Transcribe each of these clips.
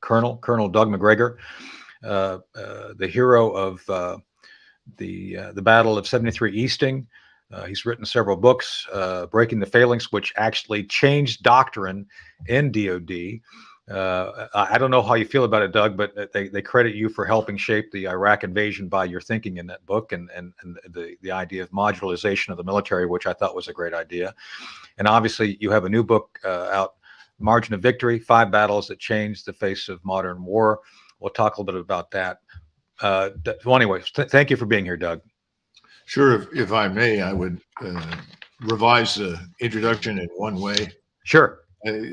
Colonel Doug Macgregor, the hero of the Battle of 73 Easting. He's written several books, Breaking the Phalanx, which actually changed doctrine in DoD. I don't know how you feel about it, Doug, but they credit you for helping shape the Iraq invasion by your thinking in that book, and the idea of modularization of the military, which I thought was a great idea. And obviously, you have a new book out, Margin of Victory: 5 Battles That Changed the Face of Modern War. We'll talk a little bit about that. Well, anyway, thank you for being here, Doug. Sure. If I may, I would revise the introduction in one way. Sure.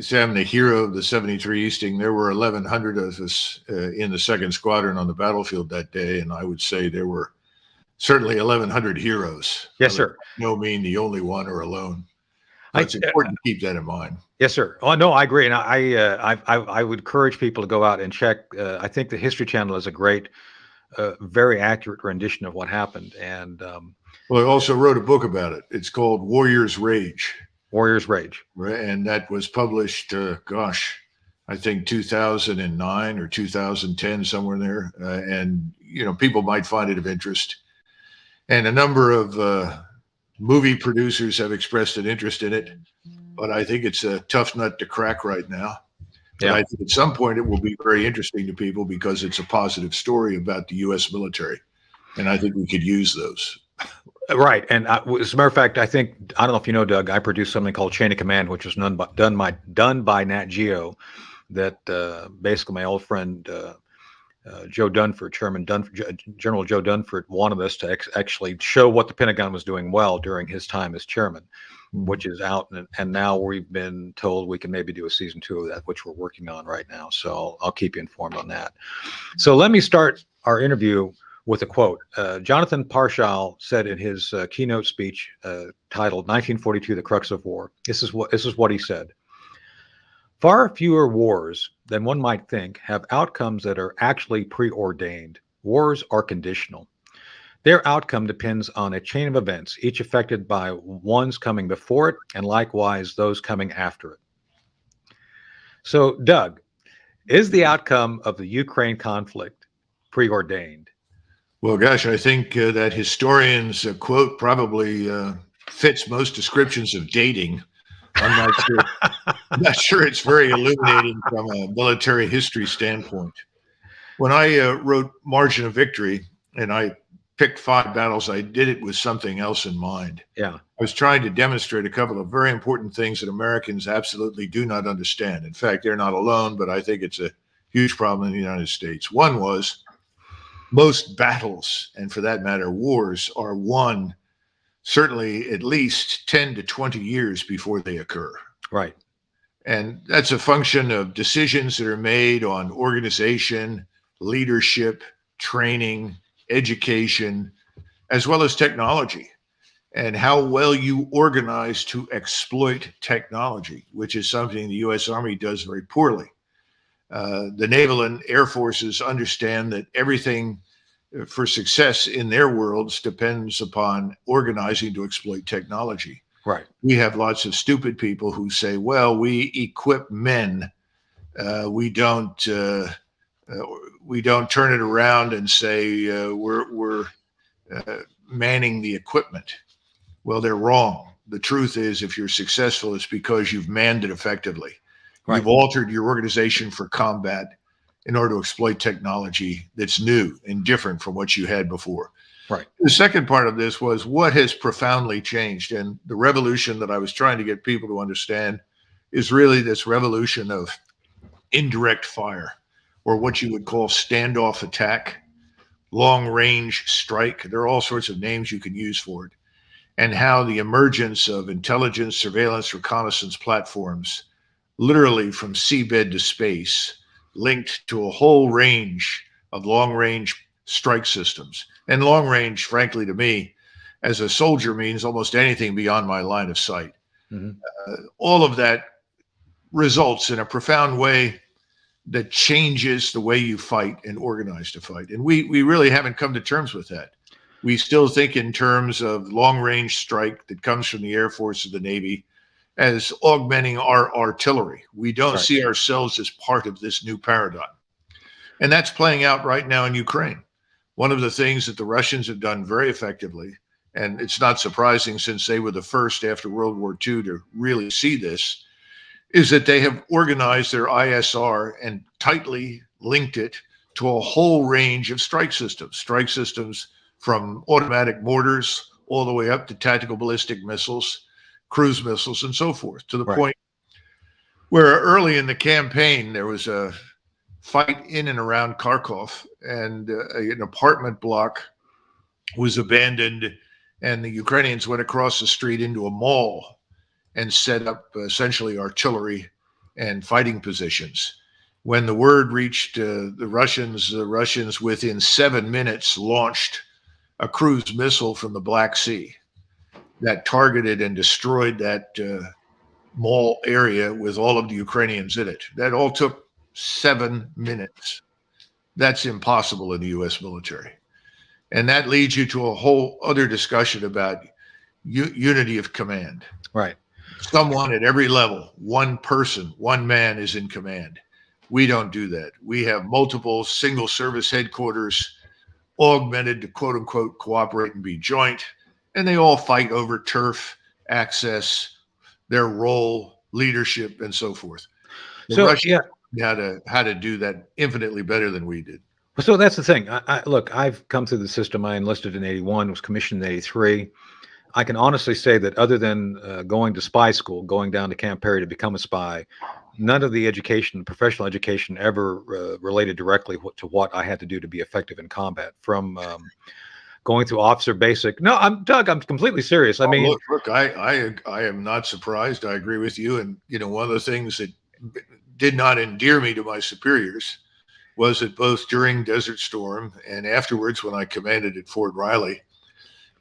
Say I'm the hero of the 73 Easting. There were 1,100 of us in the 2nd Squadron on the battlefield that day, and I would say there were certainly 1,100 heroes. Yes, sir. No mean the only one or alone. So it's important to keep that in mind. Yes, sir. Oh, no, I agree, and I would encourage people to go out and check. I think the History Channel is a great, very accurate rendition of what happened. And well, I also wrote a book about it. It's called Warrior's Rage. Warrior's Rage. Right, and that was published, I think 2009 or 2010, somewhere there. And, people might find it of interest. And a number of movie producers have expressed an interest in it. But I think it's a tough nut to crack right now. But I think at some point it will be very interesting to people because it's a positive story about the U.S. military. And I think we could use those. Right. And as a matter of fact, I don't know if you know, Doug, I produced something called Chain of Command, which was done by Nat Geo, that basically my old friend Joe Dunford, General Joe Dunford, wanted us to actually show what the Pentagon was doing well during his time as chairman, which is out. And now we've been told we can maybe do a season 2 of that, which we're working on right now. So I'll keep you informed on that. So let me start our interview with a quote. Jonathan Parshall said in his keynote speech titled 1942, The Crux of War. This is what he said. Far fewer wars than one might think have outcomes that are actually preordained. Wars are conditional. Their outcome depends on a chain of events, each affected by ones coming before it and likewise those coming after it. So, Doug, is the outcome of the Ukraine conflict preordained? Well, gosh, I think that historian's quote probably fits most descriptions of dating. I'm not sure it's very illuminating from a military history standpoint. When I wrote Margin of Victory and I picked 5 battles, I did it with something else in mind. Yeah. I was trying to demonstrate a couple of very important things that Americans absolutely do not understand. In fact, they're not alone, but I think it's a huge problem in the United States. One was, most battles, and for that matter, wars, are won certainly at least 10 to 20 years before they occur. Right. And that's a function of decisions that are made on organization, leadership, training, education, as well as technology, and how well you organize to exploit technology, which is something the U.S. Army does very poorly. The naval and air forces understand that everything for success in their worlds depends upon organizing to exploit technology. Right. We have lots of stupid people who say, well, we equip men. We don't turn it around and say we're manning the equipment. Well, they're wrong. The truth is, if you're successful, it's because you've manned it effectively. Right. You've altered your organization for combat in order to exploit technology that's new and different from what you had before. Right. The second part of this was what has profoundly changed. And the revolution that I was trying to get people to understand is really this revolution of indirect fire, or what you would call standoff attack, long range strike. There are all sorts of names you can use for it. And how the emergence of intelligence, surveillance, reconnaissance platforms, literally from seabed to space, linked to a whole range of long-range strike systems. And long-range, frankly, to me, as a soldier, means almost anything beyond my line of sight. Mm-hmm. All of that results in a profound way that changes the way you fight and organize to fight. And we really haven't come to terms with that. We still think in terms of long-range strike that comes from the Air Force or the Navy as augmenting our artillery. We don't see ourselves as part of this new paradigm. And that's playing out right now in Ukraine. One of the things that the Russians have done very effectively, and it's not surprising since they were the first after World War II to really see this, is that they have organized their ISR and tightly linked it to a whole range of strike systems from automatic mortars all the way up to tactical ballistic missiles, cruise missiles, and so forth, to the Right. point where early in the campaign, there was a fight in and around Kharkov, and an apartment block was abandoned, and the Ukrainians went across the street into a mall and set up essentially artillery and fighting positions. When the word reached the Russians within 7 minutes launched a cruise missile from the Black Sea that targeted and destroyed that mall area with all of the Ukrainians in it. That all took 7 minutes. That's impossible in the U.S. military. And that leads you to a whole other discussion about unity of command. Right. Someone at every level, one person, one man is in command. We don't do that. We have multiple single service headquarters augmented to quote unquote cooperate and be joint. And they all fight over turf, access, their role, leadership, and so forth. The Russians how to do that infinitely better than we did. So that's the thing. Look, I've come through the system. I enlisted in 81, was commissioned in 83. I can honestly say that other than going to spy school, going down to Camp Perry to become a spy, none of the education, professional education ever related directly to what I had to do to be effective in combat. From going through officer basic. No, Doug, I'm completely serious. I mean, look, I am not surprised. I agree with you. And, one of the things that did not endear me to my superiors was that both during Desert Storm and afterwards when I commanded at Fort Riley,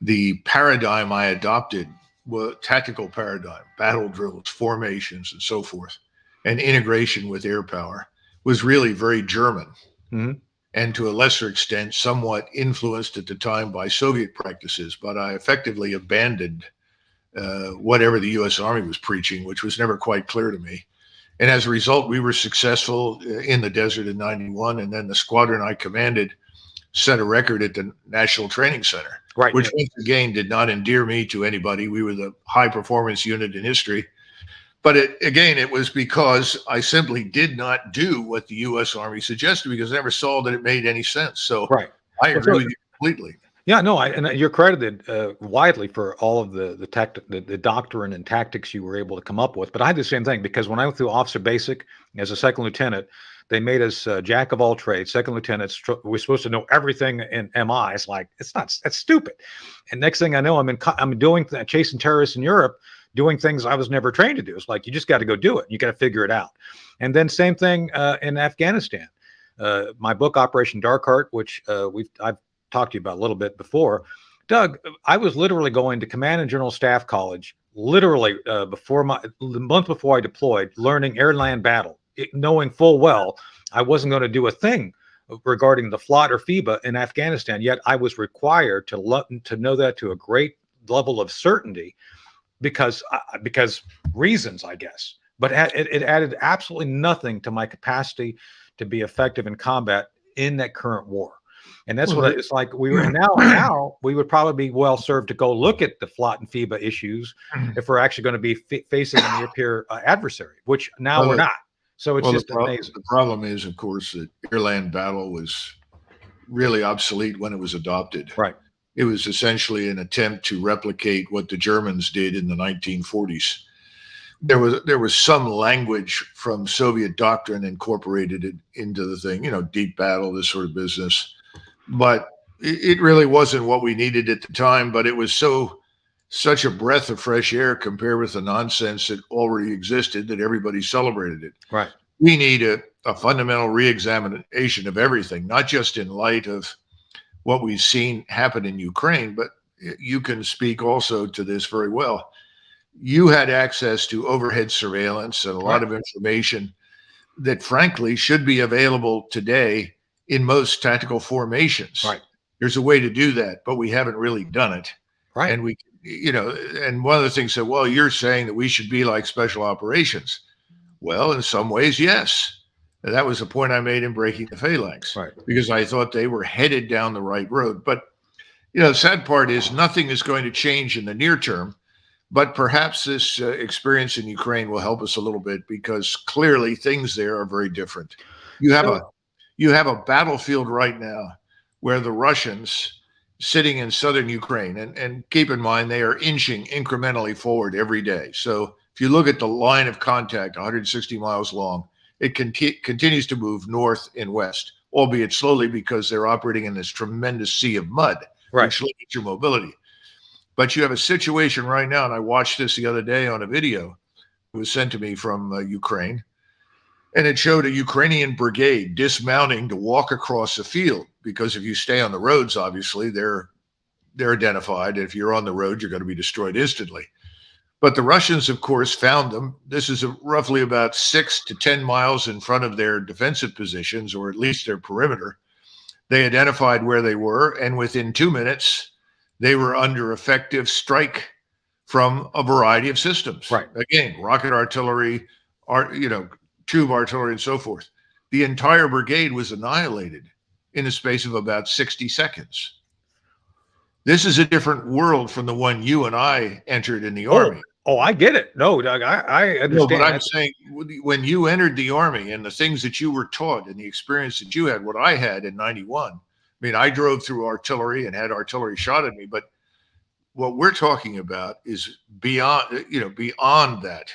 the paradigm I adopted was tactical paradigm, battle drills, formations, and so forth, and integration with air power was really very German. Mm-hmm. And to a lesser extent, somewhat influenced at the time by Soviet practices. But I effectively abandoned whatever the U.S. Army was preaching, which was never quite clear to me. And as a result, we were successful in the desert in 91. And then the squadron I commanded set a record at the National Training Center, right, which once again did not endear me to anybody. We were the high performance unit in history. But it was because I simply did not do what the U.S. Army suggested because I never saw that it made any sense. So right. I agree with you completely. Yeah, no, and you're credited widely for all of the doctrine and tactics you were able to come up with. But I did the same thing because when I went through officer basic as a second lieutenant, they made us jack of all trades, second lieutenants. We're supposed to know everything in MI. It's like that's stupid. And next thing I know, I'm doing chasing terrorists in Europe, doing things I was never trained to do. It's like you just got to go do it. You got to figure it out. And then same thing in Afghanistan. My book Operation Dark Heart, which I've talked to you about a little bit before, Doug, I was literally going to Command and General Staff College, literally the month before I deployed, learning air-land battle, knowing full well I wasn't going to do a thing regarding the FLOT or FIBA in Afghanistan. Yet I was required to know that to a great level of certainty because reasons, I guess. But it added absolutely nothing to my capacity to be effective in combat in that current war. And that's what it's like. Now we would probably be well served to go look at the FLOT and FIBA issues if we're actually going to be facing a near-peer adversary, which now we're not. So it's just amazing. The problem is, of course, that air-land battle was really obsolete when it was adopted. Right. It was essentially an attempt to replicate what the Germans did in the 1940s. There was some language from Soviet doctrine incorporated into the thing, deep battle, this sort of business. But it really wasn't what we needed at the time. But it was such a breath of fresh air compared with the nonsense that already existed that everybody celebrated it. Right. We need a fundamental reexamination of everything, not just in light of what we've seen happen in Ukraine, but you can speak also to this very well. You had access to overhead surveillance and a lot of information that frankly should be available today in most tactical formations. Right. There's a way to do that, but we haven't really done it. Right. And and one of the things that, well, you're saying that we should be like special operations. Well, in some ways, yes. And that was the point I made in breaking the phalanx, Right. because I thought they were headed down the right road. But, the sad part is nothing is going to change in the near term. But perhaps this experience in Ukraine will help us a little bit, because clearly things there are very different. You have So, a battlefield right now where the Russians sitting in southern Ukraine, and keep in mind they are inching incrementally forward every day. So if you look at the line of contact, 160 miles long, it continues to move north and west, albeit slowly, because they're operating in this tremendous sea of mud, right. which limits your mobility. But you have a situation right now, and I watched this the other day on a video. It was sent to me from Ukraine, and it showed a Ukrainian brigade dismounting to walk across the field, because if you stay on the roads, obviously they're identified. If you're on the road, you're going to be destroyed instantly. But the Russians, of course, found them. This is roughly about 6 to 10 miles in front of their defensive positions, or at least their perimeter. They identified where they were, and within 2 minutes, they were under effective strike from a variety of systems. Right. Again, rocket artillery, tube artillery, and so forth. The entire brigade was annihilated in the space of about 60 seconds. This is a different world from the one you and I entered in the Army. Oh, I get it. No, Doug, I understand. No, but I'm saying, when you entered the Army and the things that you were taught and the experience that you had, what I had in 91, I mean, I drove through artillery and had artillery shot at me, but what we're talking about is beyond that,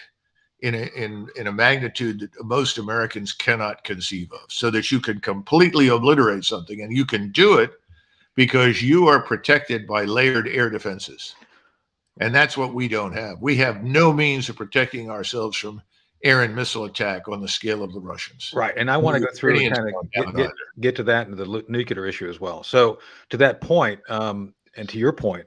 in a magnitude that most Americans cannot conceive of, so that you can completely obliterate something, and you can do it because you are protected by layered air defenses. And that's what we don't have. We have no means of protecting ourselves from air and missile attack on the scale of the Russians. Right. And I want to go through and kind of get to that and the nuclear issue as well. So to that point, and to your point,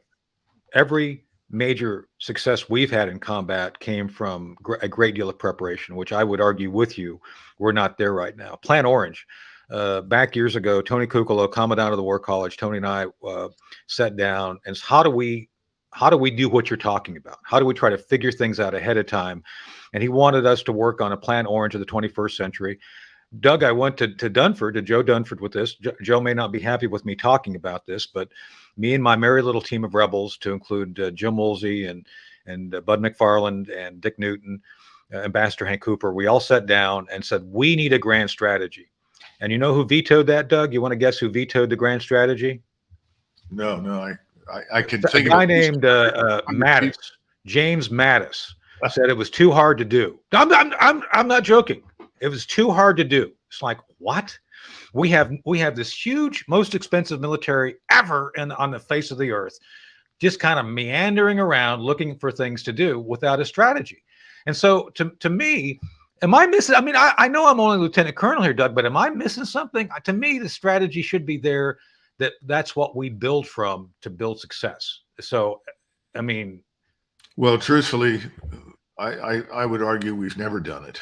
every major success we've had in combat came from a great deal of preparation, which I would argue with you, we're not there right now. Plan Orange. Back years ago, Tony Kukolo, Commandant of the War College, Tony and I sat down and said, how do we do what you're talking about? How do we try to figure things out ahead of time? And he wanted us to work on a Plan Orange of the 21st century. Doug, I went to Dunford, to Joe Dunford with this. Joe may not be happy with me talking about this, but me and my merry little team of rebels, to include Jim Woolsey and Bud McFarland and Dick Newton, Ambassador Hank Cooper, we all sat down and said, we need a grand strategy. And you know who vetoed that, Doug? You want to guess who vetoed the grand strategy? No, I can think of a guy named Mattis, James Mattis, said it was too hard to do. I'm not joking. It was too hard to do. It's like, what? We have this huge, most expensive military ever on the face of the earth, just kind of meandering around looking for things to do without a strategy. And so to me, am I missing? I mean, I know I'm only Lieutenant Colonel here, Doug, but am I missing something? To me, the strategy should be there. That's what we build from to build success. So, I mean, well, truthfully, I would argue we've never done it.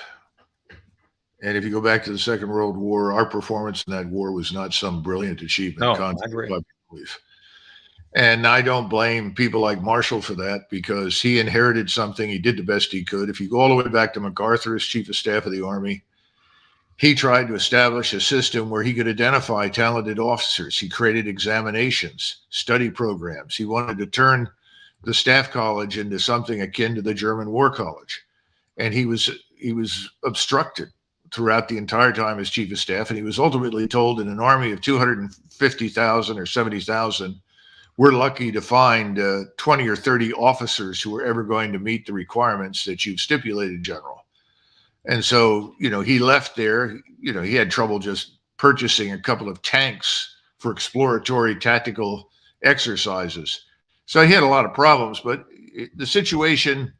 And if you go back to the Second World War, our performance in that war was not some brilliant achievement. No, I agree. And I don't blame people like Marshall for that, because he inherited something. He did the best he could. If you go all the way back to MacArthur as Chief of Staff of the Army, he tried to establish a system where he could identify talented officers. He created examinations, study programs. He wanted to turn the Staff College into something akin to the German War College. And he was obstructed throughout the entire time as Chief of Staff. And he was ultimately told, in an army of 250,000 or 70,000, we're lucky to find 20 or 30 officers who are ever going to meet the requirements that you've stipulated, General. And so, he left there. He had trouble just purchasing a couple of tanks for exploratory tactical exercises. So he had a lot of problems, but the situation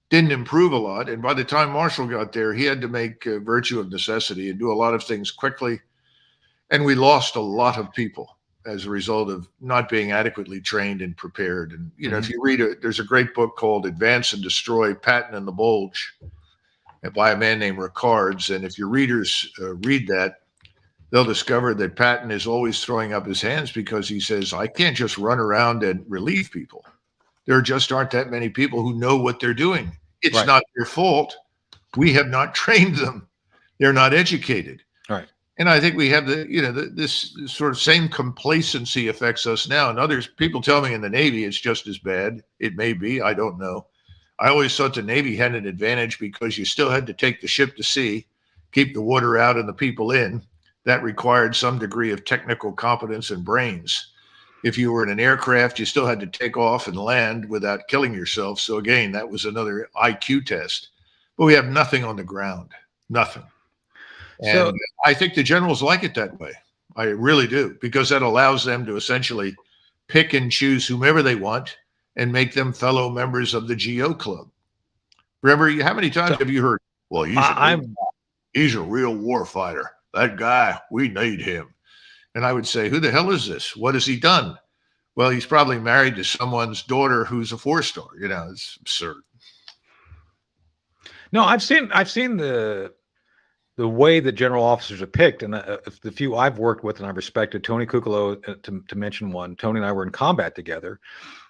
didn't improve a lot. And by the time Marshall got there, he had to make virtue of necessity and do a lot of things quickly. And we lost a lot of people as a result of not being adequately trained and prepared. And, if you read it, there's a great book called Advance and Destroy, Patton and the Bulge, by a man named Ricards. And if your readers read that, they'll discover that Patton is always throwing up his hands, because he says, I can't just run around and relieve people. There just aren't that many people who know what they're doing. It's not their fault. We have not trained them. They're not educated. Right. And I think we have this sort of same complacency affects us now. And others, people tell me in the Navy, it's just as bad. It may be, I don't know. I always thought the Navy had an advantage because you still had to take the ship to sea, keep the water out and the people in. That required some degree of technical competence and brains. If you were in an aircraft, you still had to take off and land without killing yourself. So again, that was another IQ test. But we have nothing on the ground, nothing. So And I think the generals like it that way. I really do, because that allows them to essentially pick and choose whomever they want and make them fellow members of the GO club. Remember, how many times so have you heard, well, I'm he's a real war fighter. That guy, we need him. And I would say, who the hell is this? What has he done? Well, he's probably married to someone's daughter who's a 4-star. It's absurd. no, I've seen the way that general officers are picked, and the few I've worked with and I've respected, Tony Kukalo, to mention one. Tony and I were in combat together.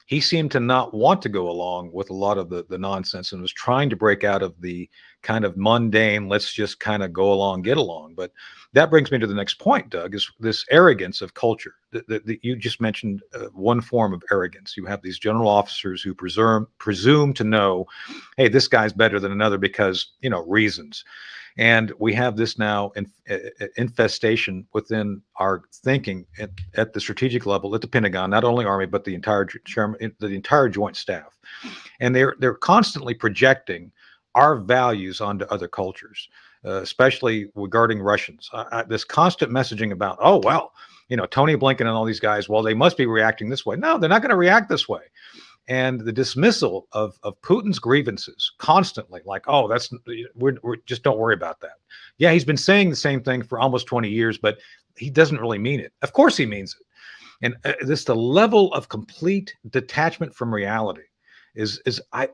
He seemed to not want to go along with a lot of the nonsense and was trying to break out of the kind of mundane, let's just kind of go along, get along. But that brings me to the next point, Doug, is this arrogance of culture. You just mentioned one form of arrogance. You have these general officers who presume to know, hey, this guy's better than another because, reasons. And we have this now infestation within our thinking at the strategic level at the Pentagon, not only Army, but the entire Joint Staff. And they're constantly projecting our values onto other cultures, especially regarding Russians. This constant messaging about, oh, well, Tony Blinken and all these guys, well, they must be reacting this way. No, they're not going to react this way. And the dismissal of Putin's grievances constantly, like, oh, we're just don't worry about that. Yeah, he's been saying the same thing for almost 20 years, but he doesn't really mean it. Of course he means it. And the level of complete detachment from reality is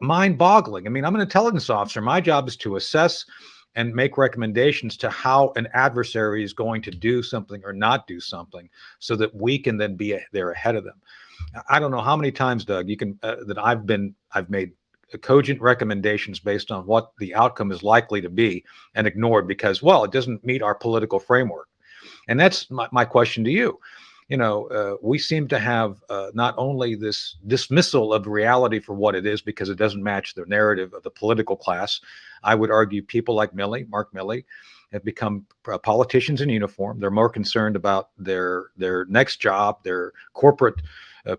mind-boggling. I mean, I'm an intelligence officer. My job is to assess and make recommendations to how an adversary is going to do something or not do something so that we can then be there ahead of them. I don't know how many times, Doug, that I've made cogent recommendations based on what the outcome is likely to be and ignored because, well, it doesn't meet our political framework. And that's my question to you. We seem to have not only this dismissal of reality for what it is because it doesn't match the narrative of the political class. I would argue people like Mark Milley, have become politicians in uniform. They're more concerned about their next job, their corporate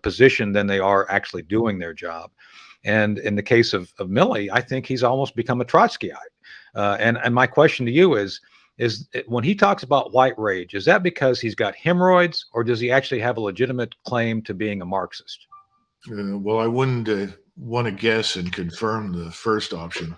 position than they are actually doing their job. And in the case of Milley, I think he's almost become a Trotskyite. And my question to you is when he talks about white rage, is that because he's got hemorrhoids or does he actually have a legitimate claim to being a Marxist? Well, I wouldn't want to guess and confirm the first option.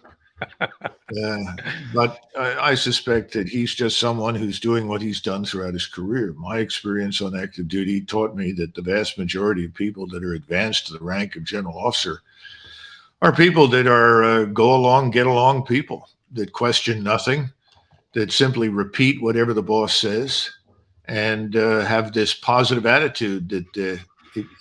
But I suspect that he's just someone who's doing what he's done throughout his career. My experience on active duty taught me that the vast majority of people that are advanced to the rank of general officer are people that are go along, get along people that question nothing, that simply repeat whatever the boss says, and have this positive attitude that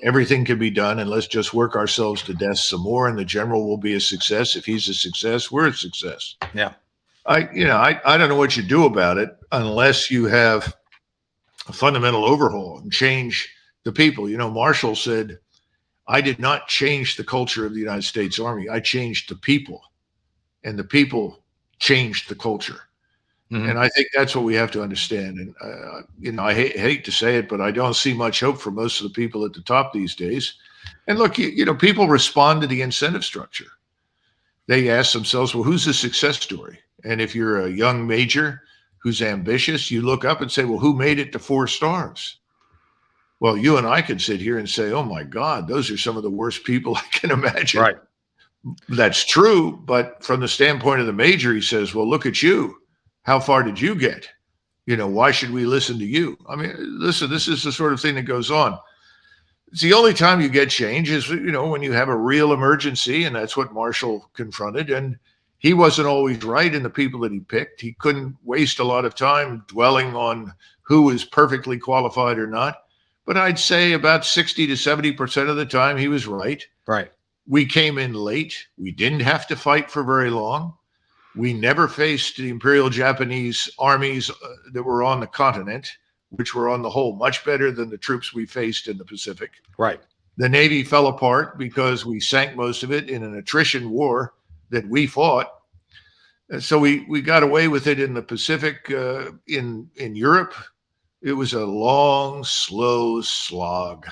everything can be done, and let's just work ourselves to death some more, and the general will be a success. If he's a success, we're a success. Yeah. I don't know what you do about it unless you have a fundamental overhaul and change the people. Marshall said, I did not change the culture of the United States Army. I changed the people, and the people changed the culture. Mm-hmm. And I think that's what we have to understand. And, I hate to say it, but I don't see much hope for most of the people at the top these days. And look, people respond to the incentive structure. They ask themselves, well, who's the success story? And if you're a young major who's ambitious, you look up and say, well, who made it to 4 stars? Well, you and I could sit here and say, oh, my God, those are some of the worst people I can imagine. Right. That's true. But from the standpoint of the major, he says, well, look at you. How far did you get? Why should we listen to you? I mean, listen, this is the sort of thing that goes on. It's the only time you get change is, when you have a real emergency, and that's what Marshall confronted. And he wasn't always right in the people that he picked. He couldn't waste a lot of time dwelling on who was perfectly qualified or not. But I'd say about 60 to 70% of the time he was right. Right. We came in late. We didn't have to fight for very long. We never faced the Imperial Japanese armies that were on the continent, which were on the whole much better than the troops we faced in the Pacific. Right. The Navy fell apart because we sank most of it in an attrition war that we fought. And so we got away with it in the Pacific. In Europe, it was a long, slow slog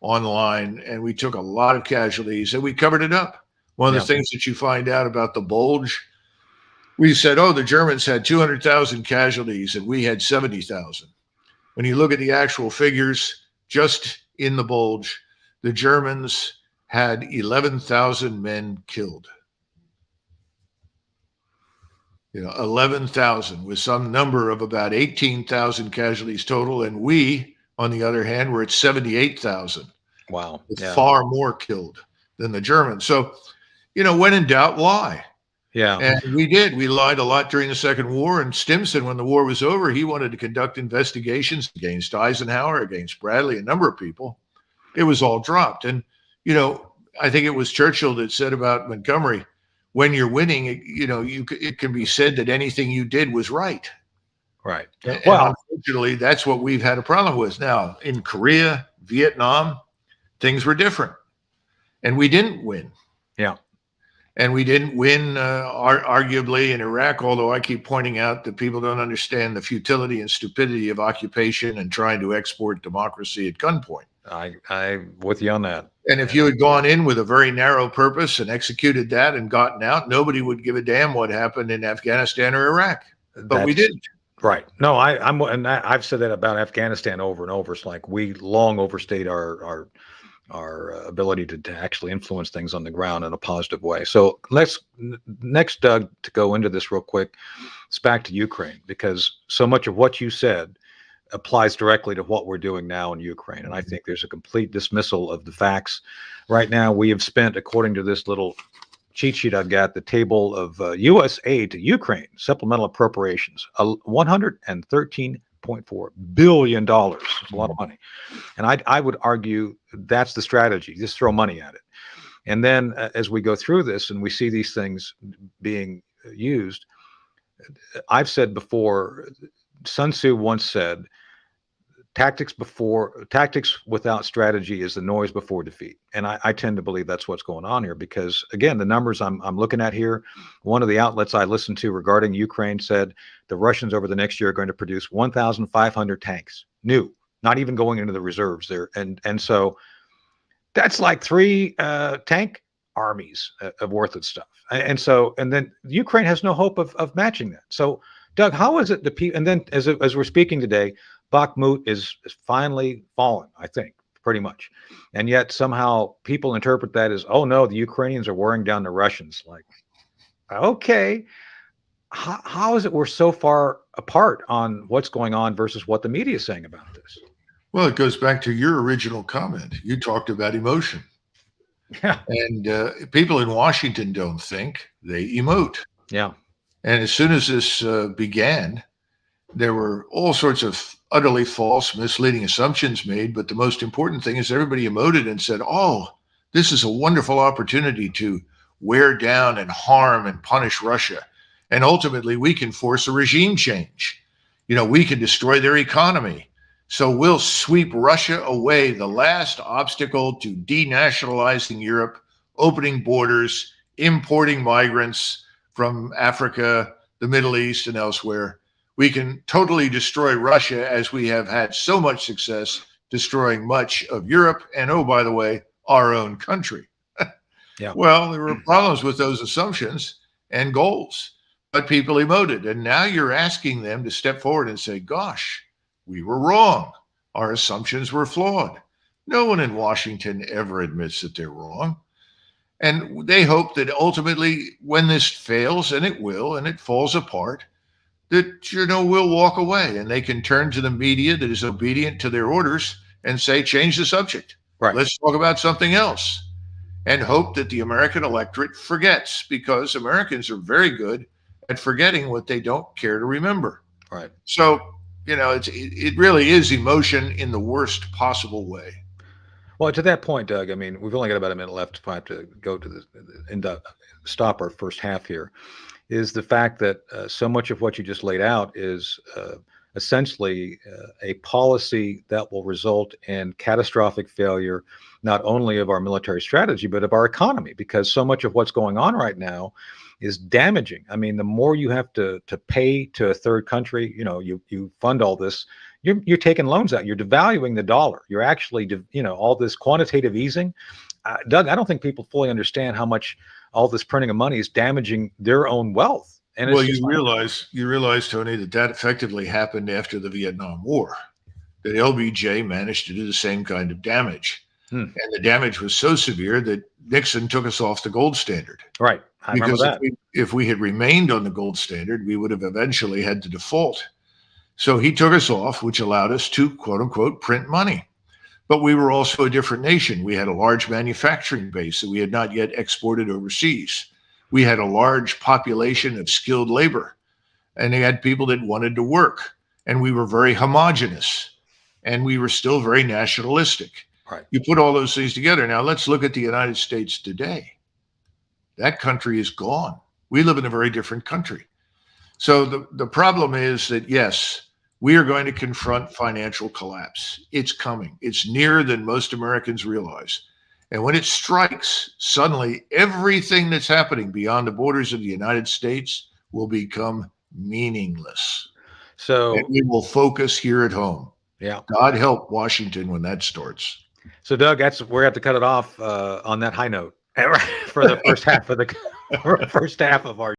online, and we took a lot of casualties, and we covered it up. One of the things that you find out about the Bulge, we said, oh, the Germans had 200,000 casualties, and we had 70,000. When you look at the actual figures, just in the Bulge, the Germans had 11,000 men killed. 11,000 with some number of about 18,000 casualties total. And we, on the other hand, were at 78,000. Wow. With far more killed than the Germans. So, when in doubt, lie. Yeah. And we did. We lied a lot during the Second War. And Stimson, when the war was over, he wanted to conduct investigations against Eisenhower, against Bradley, a number of people. It was all dropped. And, I think it was Churchill that said about Montgomery, when you're winning, it can be said that anything you did was right. Right. And unfortunately, that's what we've had a problem with. Now, in Korea, Vietnam, things were different. And we didn't win. Yeah. And we didn't win, arguably, in Iraq, although I keep pointing out that people don't understand the futility and stupidity of occupation and trying to export democracy at gunpoint. I'm with you on that. And if you had gone in with a very narrow purpose and executed that and gotten out, nobody would give a damn what happened in Afghanistan or Iraq. But we didn't. Right. No, I've said that about Afghanistan over and over. It's like we long overstayed our ability to actually influence things on the ground in a positive way. So next, Doug, to go into this real quick, it's back to Ukraine, because so much of what you said applies directly to what we're doing now in Ukraine. And I think there's a complete dismissal of the facts. Right now, we have spent, according to this little cheat sheet I've got, the table of U.S. aid to Ukraine, supplemental appropriations, $113.4 billion. It's a lot of money. And I would argue that's the strategy. Just throw money at it. And then as we go through this and we see these things being used, I've said before, Sun Tzu once said, tactics without strategy is the noise before defeat. And I tend to believe that's what's going on here, because again, the numbers I'm looking at here, one of the outlets I listened to regarding Ukraine said the Russians over the next year are going to produce 1,500 tanks, new, not even going into the reserves there. And so that's like 3 tank armies of worth of stuff. And then Ukraine has no hope of matching that. So Doug, how is it and then as we're speaking today, Bakhmut is finally fallen, I think, pretty much. And yet somehow people interpret that as, oh no, the Ukrainians are wearing down the Russians. Like, okay, how is it we're so far apart on what's going on versus what the media is saying about this? Well, it goes back to your original comment. You talked about emotion. Yeah. And people in Washington don't think, they emote. Yeah. And as soon as this began, there were all sorts of utterly false, misleading assumptions made. But the most important thing is everybody emoted and said, oh, this is a wonderful opportunity to wear down and harm and punish Russia. And ultimately, we can force a regime change. We can destroy their economy. So we'll sweep Russia away, the last obstacle to denationalizing Europe, opening borders, importing migrants from Africa, the Middle East, and elsewhere. We can totally destroy Russia, as we have had so much success destroying much of Europe and, oh, by the way, our own country. Yeah. Well, there were problems with those assumptions and goals, but people emoted. And now you're asking them to step forward and say, gosh, we were wrong. Our assumptions were flawed. No one in Washington ever admits that they're wrong. And they hope that ultimately, when this fails, and it will, and it falls apart, that, we'll walk away and they can turn to the media that is obedient to their orders and say, change the subject. Right. Let's talk about something else, and hope that the American electorate forgets, because Americans are very good at forgetting what they don't care to remember. Right. So, it really is emotion in the worst possible way. Well, to that point, Doug, I mean, we've only got about a minute left. I have to go to stop our first half here. is the fact that so much of what you just laid out is essentially a policy that will result in catastrophic failure, not only of our military strategy, but of our economy, because so much of what's going on right now is damaging. I mean, the more you have to pay to a third country, you fund all this, you're taking loans out, you're devaluing the dollar, you're actually, all this quantitative easing. Doug, I don't think people fully understand how much all this printing of money is damaging their own wealth. And Well, it's just you realize, Tony, that effectively happened after the Vietnam War. That LBJ managed to do the same kind of damage, hmm, and the damage was so severe that Nixon took us off the gold standard. right. I remember Because that. if we had remained on the gold standard, we would have eventually had to default. So he took us off, which allowed us to, quote unquote, print money. But we were also a different nation. We had a large manufacturing base that we had not yet exported overseas. We had a large population of skilled labor, and they had people that wanted to work. And we were very homogenous, and we were still very nationalistic. Right. You put all those things together. Now let's look at the United States today. That country is gone. We live in a very different country. So the problem is that, yes, we are going to confront financial collapse. It's coming. It's nearer than most Americans realize. And when it strikes, suddenly everything that's happening beyond the borders of the United States will become meaningless. So, And we will focus here at home. yeah. God help Washington when that starts. So, Doug, we're going to have to cut it off on that high note for the first half of our